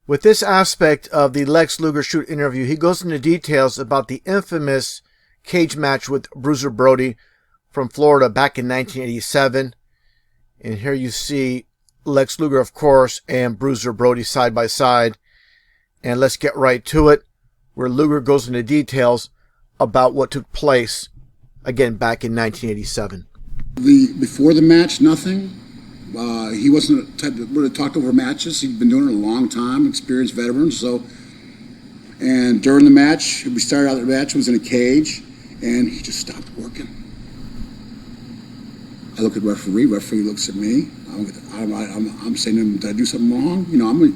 With this aspect of the Lex Luger shoot interview, he goes into details about the infamous cage match with Bruiser Brody from Florida back in 1987. And here you see Lex Luger, of course, and Bruiser Brody side by side. And let's get right to it, where Luger goes into details about what took place, again, back in 1987. Before the match, nothing. He wasn't the type that would have talked over matches. He'd been doing it a long time, experienced veteran. And during the match, we started out the match, was in a cage, and he just stopped working. I look at the referee looks at me. I'm saying to him, did I do something wrong? You know, I'm a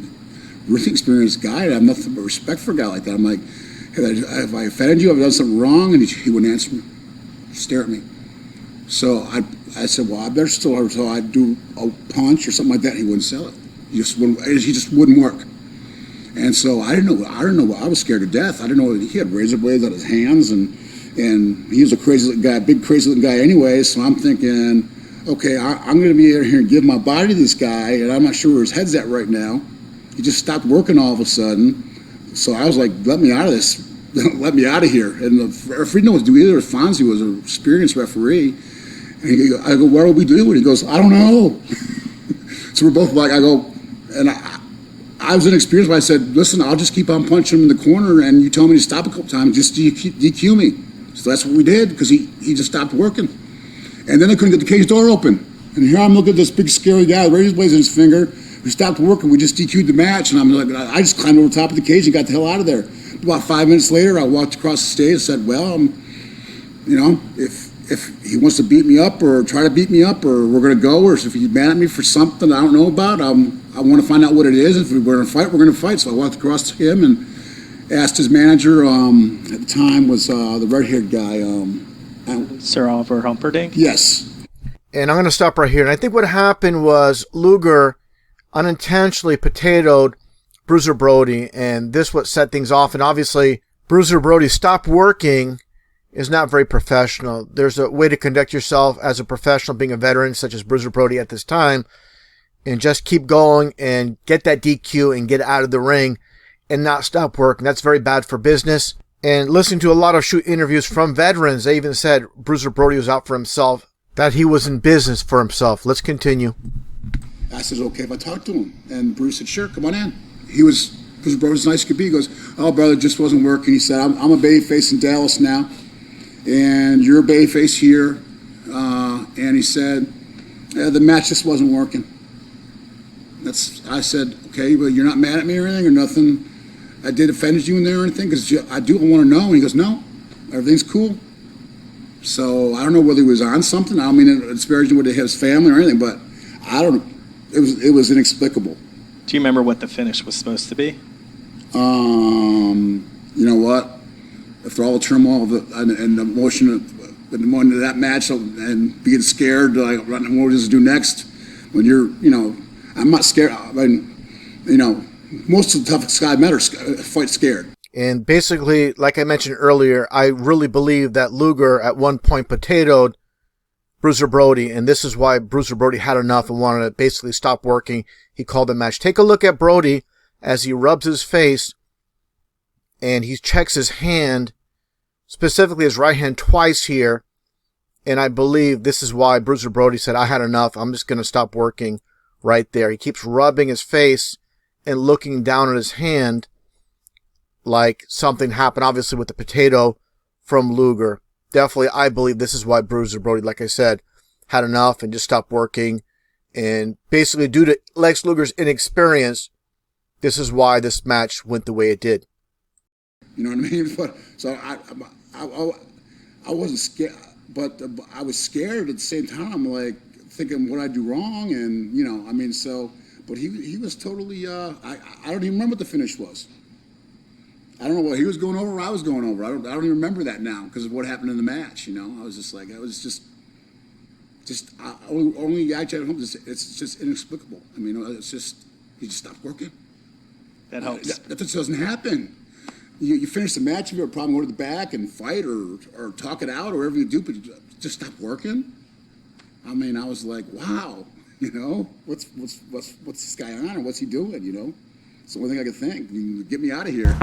really experienced guy. I have nothing but respect for a guy like that. I'm like, hey, have I offended you? Have I done something wrong? And he wouldn't answer me. He'd stare at me. So I said, well, I better still have, so I'd do a punch or something like that. He wouldn't sell it. He just wouldn't work. And so I didn't know. I was scared to death. I didn't know he had razor blades on his hands, and he was a crazy looking guy, big crazy looking guy anyway. So I'm thinking, okay, I'm going to be here and give my body to this guy, and I'm not sure where his head's at right now. He just stopped working all of a sudden. So I was like, let me out of this. Let me out of here. And the referee didn't know what to do either. Fonzie was an experienced referee. And I go, what do we do? And he goes, I don't know. So we're both like, and I was inexperienced, but I said, listen, I'll just keep on punching him in the corner, and you tell me to stop a couple times, just DQ me. So that's what we did, because he just stopped working. And then they couldn't get the cage door open. And here I'm looking at this big scary guy with razor blades in his finger, who stopped working. We just DQ'd the match, and I'm like, I just climbed over the top of the cage and got the hell out of there. About 5 minutes later, I walked across the stage and said, well, you know, if he wants to beat me up or try to beat me up, or we're going to go, or if he's mad at me for something I don't know about, I want to find out what it is. If we're going to fight, we're going to fight. So I walked across to him and asked his manager, at the time was the red-haired guy. Sir Oliver Humperdinck? Yes. And I'm going to stop right here. And I think what happened was Luger unintentionally potatoed Bruiser Brody, and this what set things off. And obviously, Bruiser Brody stopped working is not very professional. There's a way to conduct yourself as a professional, being a veteran such as Bruiser Brody at this time, and just keep going and get that DQ and get out of the ring and not stop working. That's very bad for business. And listening to a lot of shoot interviews from veterans, they even said Bruiser Brody was out for himself, that he was in business for himself. Let's continue. I said, okay, if I talk to him. And Bruce said, sure, come on in. Bruiser Brody was nice as could be. He goes, oh, brother, it just wasn't working. He said, I'm a babyface in Dallas now, and you're a babyface here. And he said, the match just wasn't working. I said, okay, but you're not mad at me or anything or nothing. I did offend you in there or anything? Because I do want to know. And he goes, no, everything's cool. So I don't know whether he was on something. I don't mean to disparage him with his family or anything, but I don't. It was inexplicable. Do you remember what the finish was supposed to be? You know what? After all the turmoil and the emotion of that match and being scared, like, what does it do next? When you're, I'm not scared. I mean, most of the toughest guys I met are fight scared. And basically, like I mentioned earlier, I really believe that Luger at one point potatoed Bruiser Brody, and this is why Bruiser Brody had enough and wanted to basically stop working. He called the match. Take a look at Brody as he rubs his face and he checks his hand, specifically his right hand, twice here. And I believe this is why Bruiser Brody said, I had enough. I'm just going to stop working right there. He keeps rubbing his face and looking down at his hand like something happened, obviously, with the potato from Luger. Definitely, I believe this is why Bruiser Brody, like I said, had enough and just stopped working. And basically, due to Lex Luger's inexperience, this is why this match went the way it did. You know what I mean? But, so I wasn't scared, but I was scared at the same time, like thinking what I do wrong, and but he was totally. I don't even remember what the finish was. I don't know what he was going over or I was going over. I don't even remember that now because of what happened in the match. I was just like, only I tried to home. It's just inexplicable. I mean, it's just he just stopped working. That helps. That just doesn't happen. You finish the match, if you have a problem, go to the back and fight or talk it out or whatever you do, but you just stop working. I mean, I was like, wow, what's this guy on or what's he doing? It's the only thing I could think. I mean, get me out of here.